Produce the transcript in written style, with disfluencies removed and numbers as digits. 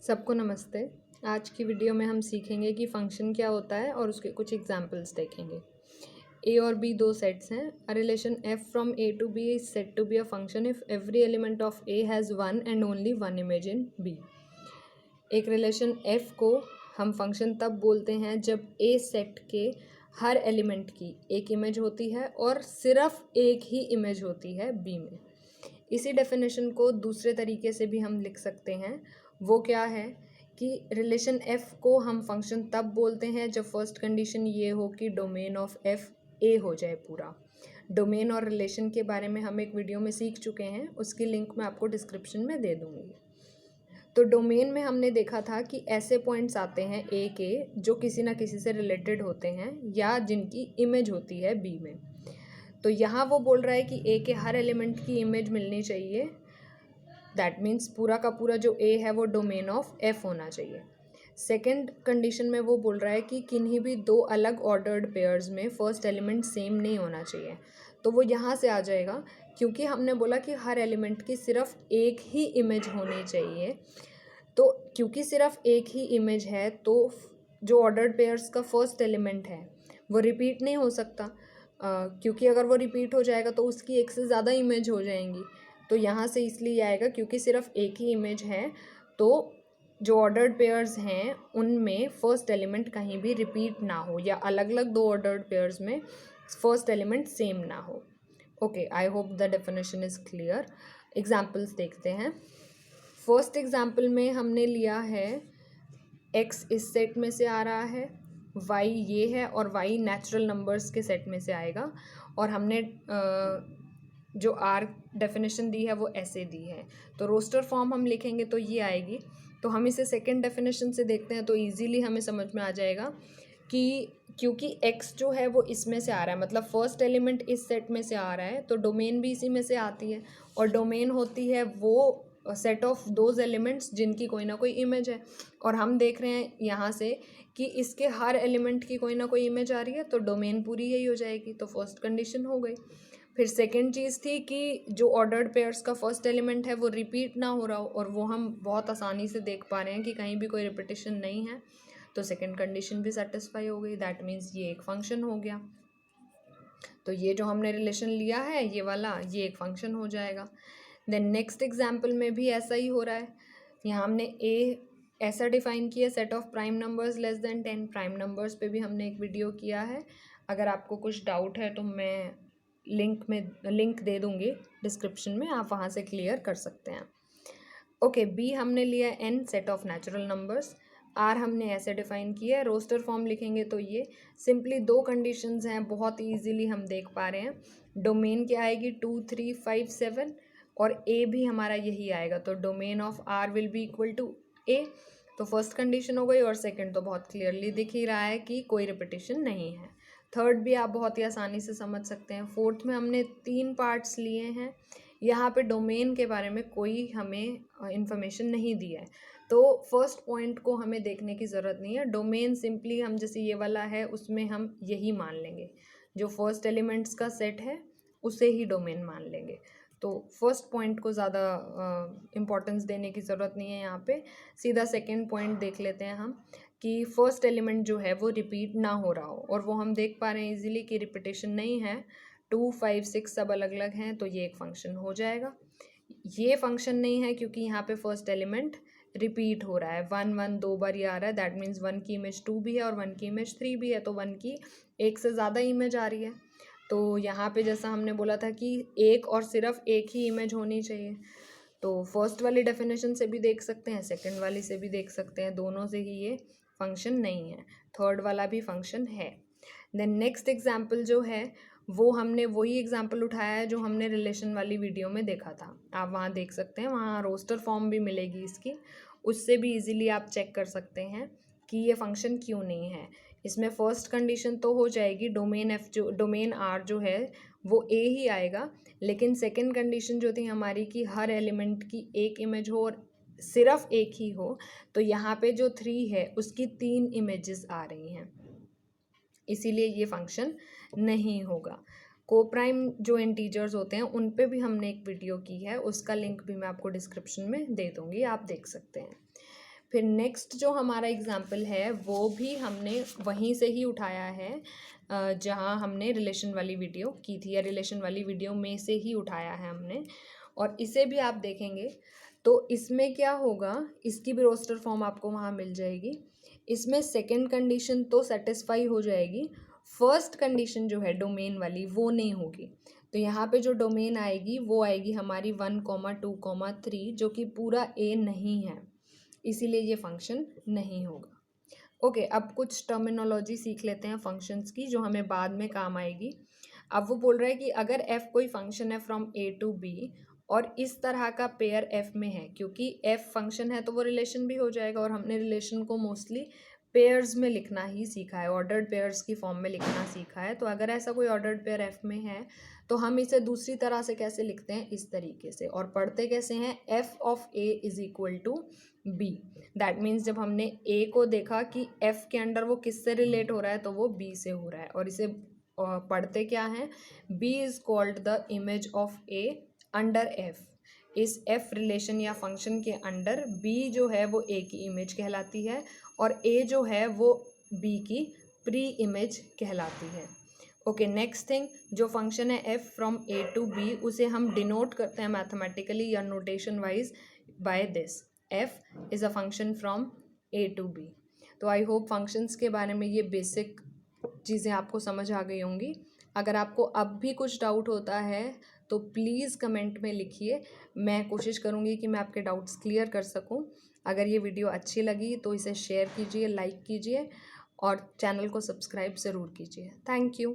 सबको नमस्ते। आज की वीडियो में हम सीखेंगे कि फ़ंक्शन क्या होता है और उसके कुछ एग्जांपल्स देखेंगे। ए और बी दो सेट्स हैं। A relation F from A to B is said to be a function if every element of A has one and only one image in B. एक रिलेशन एफ को हम function तब बोलते हैं जब ए set के हर element की एक इमेज होती है और सिर्फ एक ही इमेज होती है बी में। इसी डेफिनेशन को दूसरे तरीके से भी हम लिख सकते हैं। वो क्या है कि रिलेशन एफ को हम फंक्शन तब बोलते हैं जब फर्स्ट कंडीशन ये हो कि डोमेन ऑफ एफ ए हो जाए पूरा। डोमेन और रिलेशन के बारे में हम एक वीडियो में सीख चुके हैं, उसकी लिंक मैं आपको डिस्क्रिप्शन में दे दूँगी। तो डोमेन में हमने देखा था कि ऐसे पॉइंट्स आते हैं ए के जो किसी ना किसी से रिलेटेड होते हैं या जिनकी इमेज होती है बी में। तो यहाँ वो बोल रहा है कि ए के हर एलिमेंट की इमेज मिलनी चाहिए। दैट मीन्स पूरा का पूरा जो ए है वो डोमेन ऑफ एफ होना चाहिए। सेकेंड कंडीशन में वो बोल रहा है कि किन्हीं भी दो अलग ऑर्डर्ड पेयर्स में फर्स्ट एलिमेंट सेम नहीं होना चाहिए। तो वो यहाँ से आ जाएगा क्योंकि हमने बोला कि हर एलिमेंट की सिर्फ एक ही इमेज होनी चाहिए। तो क्योंकि सिर्फ एक ही इमेज है तो जो ऑर्डर्ड पेयर्स का फर्स्ट एलिमेंट है वो रिपीट नहीं हो सकता, क्योंकि अगर वो रिपीट हो जाएगा तो उसकी एक से ज़्यादा इमेज हो जाएंगी। तो यहाँ से इसलिए आएगा क्योंकि सिर्फ एक ही इमेज है तो जो ऑर्डर्ड पेयर्स हैं उनमें फर्स्ट एलिमेंट कहीं भी रिपीट ना हो या अलग अलग दो ऑर्डर्ड पेयर्स में फर्स्ट एलिमेंट सेम ना हो। Okay, I hope the definition is clear. Examples देखते हैं। फर्स्ट एग्जाम्पल में हमने लिया है एक्स इस सेट में से आ रहा है, वाई ये है और वाई नेचुरल नंबर्स के सेट में से आएगा। और हमने जो आर डेफिनेशन दी है वो ऐसे दी है। तो रोस्टर फॉर्म हम लिखेंगे तो ये आएगी। तो हम इसे सेकंड डेफिनेशन से देखते हैं तो इजीली हमें समझ में आ जाएगा कि क्योंकि x जो है वो इसमें से आ रहा है, मतलब फर्स्ट एलिमेंट इस सेट में से आ रहा है तो डोमेन भी इसी में से आती है। और डोमेन होती है वो सेट ऑफ दोज एलिमेंट्स जिनकी कोई ना कोई इमेज है। और हम देख रहे हैं यहाँ से कि इसके हर एलिमेंट की कोई ना कोई इमेज आ रही है तो डोमेन पूरी यही हो जाएगी। तो फर्स्ट कंडीशन हो गई। फिर सेकंड चीज़ थी कि जो ऑर्डर्ड पेयर्स का फर्स्ट एलिमेंट है वो रिपीट ना हो रहा हो, और वो हम बहुत आसानी से देख पा रहे हैं कि कहीं भी कोई रिपीटिशन नहीं है। तो सेकंड कंडीशन भी सेटिस्फाई हो गई। दैट मीन्स ये एक फंक्शन हो गया। तो ये जो हमने रिलेशन लिया है ये वाला, ये एक फंक्शन हो जाएगा। देन नेक्स्ट एग्जाम्पल में भी ऐसा ही हो रहा है। यहाँ हमने ए ऐसा डिफाइन किया, set of prime numbers less than 10। Prime numbers पे भी हमने एक वीडियो किया है। अगर आपको कुछ डाउट है तो मैं लिंक दे दूँगी डिस्क्रिप्शन में, आप वहाँ से क्लियर कर सकते हैं। ओके, बी हमने लिया N, set of natural numbers. आर हमने ऐसे डिफाइन किया है। रोस्टर फॉर्म लिखेंगे तो ये सिंपली दो कंडीशंस हैं, बहुत ईजीली हम देख पा रहे हैं। डोमेन क्या आएगी 2 3 5 7 और ए भी हमारा यही आएगा। तो domain of R will be equal to A. तो फर्स्ट कंडीशन हो गई और सेकंड तो बहुत क्लियरली दिख ही रहा है कि कोई रिपीटिशन नहीं है। थर्ड भी आप बहुत ही आसानी से समझ सकते हैं। फोर्थ में हमने 3 पार्ट्स लिए हैं। यहाँ पे डोमेन के बारे में कोई हमें इंफॉर्मेशन नहीं दी है तो फर्स्ट पॉइंट को हमें देखने की ज़रूरत नहीं है। डोमेन सिंपली हम जैसे ये वाला है उसमें हम यही मान लेंगे, जो फर्स्ट एलिमेंट्स का सेट है उसे ही डोमेन मान लेंगे। तो फर्स्ट पॉइंट को ज़्यादा इम्पोर्टेंस देने की ज़रूरत नहीं है। यहाँ पे सीधा सेकंड पॉइंट देख लेते हैं हम कि फर्स्ट एलिमेंट जो है वो रिपीट ना हो रहा हो, और वो हम देख पा रहे हैं इजीली कि रिपीटेशन नहीं है। 2 5 6 सब अलग अलग हैं तो ये एक फंक्शन हो जाएगा। ये फंक्शन नहीं है क्योंकि यहाँ पे फर्स्ट एलिमेंट रिपीट हो रहा है, 1 1 2 बार ये आ रहा है। दैट मीन्स 1 की इमेज 2 भी है और 1 की इमेज 3 भी है, तो 1 की एक से ज़्यादा इमेज आ रही है। तो यहाँ पे जैसा हमने बोला था कि एक और सिर्फ एक ही इमेज होनी चाहिए, तो फर्स्ट वाली डेफिनेशन से भी देख सकते हैं, सेकंड वाली से भी देख सकते हैं, दोनों से ही ये फंक्शन नहीं है। थर्ड वाला भी फंक्शन है। देन नेक्स्ट एग्जाम्पल जो है वो हमने वही एग्जाम्पल उठाया है जो हमने रिलेशन वाली वीडियो में देखा था। आप वहाँ देख सकते हैं, वहाँ रोस्टर फॉर्म भी मिलेगी इसकी, उससे भी इजीली आप चेक कर सकते हैं कि ये फंक्शन क्यों नहीं है। इसमें फर्स्ट कंडीशन तो हो जाएगी डोमेन आर जो है वो ए ही आएगा, लेकिन सेकंड कंडीशन जो थी हमारी कि हर एलिमेंट की एक इमेज हो और सिर्फ एक ही हो, तो यहाँ पे जो 3 है उसकी 3 इमेजेस आ रही हैं, इसीलिए ये फंक्शन नहीं होगा। कोप्राइम जो इंटीजर्स होते हैं उन पे भी हमने एक वीडियो की है, उसका लिंक भी मैं आपको डिस्क्रिप्शन में दे दूँगी, आप देख सकते हैं। फिर नेक्स्ट जो हमारा एग्जाम्पल है वो भी हमने वहीं से ही उठाया है जहाँ हमने रिलेशन वाली वीडियो की थी, या रिलेशन वाली वीडियो में से ही उठाया है हमने। और इसे भी आप देखेंगे तो इसमें क्या होगा, इसकी भी रोस्टर फॉर्म आपको वहाँ मिल जाएगी। इसमें सेकंड कंडीशन तो सेटिस्फाई हो जाएगी, फर्स्ट कंडीशन जो है डोमेन वाली वो नहीं होगी। तो यहाँ पे जो डोमेन आएगी वो आएगी हमारी 1, 2, 3, जो कि पूरा ए नहीं है, इसीलिए ये फंक्शन नहीं होगा। ओके, अब कुछ टर्मिनोलॉजी सीख लेते हैं फंक्शंस की जो हमें बाद में काम आएगी। अब वो बोल रहा है कि अगर एफ कोई फंक्शन है फ्रॉम ए टू बी और इस तरह का पेयर एफ में है, क्योंकि एफ फंक्शन है तो वो रिलेशन भी हो जाएगा, और हमने रिलेशन को मोस्टली पेयर्स में लिखना ही सीखा है, ऑर्डर्ड पेयर्स की फॉर्म में लिखना सीखा है। तो अगर ऐसा कोई ऑर्डर्ड पेयर एफ में है तो हम इसे दूसरी तरह से कैसे लिखते हैं, इस तरीके से, और पढ़ते कैसे हैं, F of A is equal to B. That means जब हमने ए को देखा कि एफ के अंडर वो किससे रिलेट हो रहा है तो वो बी से हो रहा है, और इसे पढ़ते क्या है, B is called the image of A under F. इस एफ रिलेशन या फंक्शन के अंडर बी जो है वो ए की इमेज कहलाती है, और ए जो है वो बी की प्री इमेज कहलाती है। ओके, नेक्स्ट थिंग, जो फंक्शन है F from A to B उसे हम डिनोट करते हैं मैथमेटिकली या notation wise by this, F is a function from A to B. तो आई होप फंक्शंस के बारे में ये बेसिक चीज़ें आपको समझ आ गई होंगी। अगर आपको अब भी कुछ डाउट होता है तो प्लीज़ कमेंट में लिखिए, मैं कोशिश करूँगी कि मैं आपके डाउट्स क्लियर कर सकूँ। अगर ये वीडियो अच्छी लगी तो इसे शेयर कीजिए, लाइक कीजिए, और चैनल को सब्सक्राइब ज़रूर कीजिए। Thank you.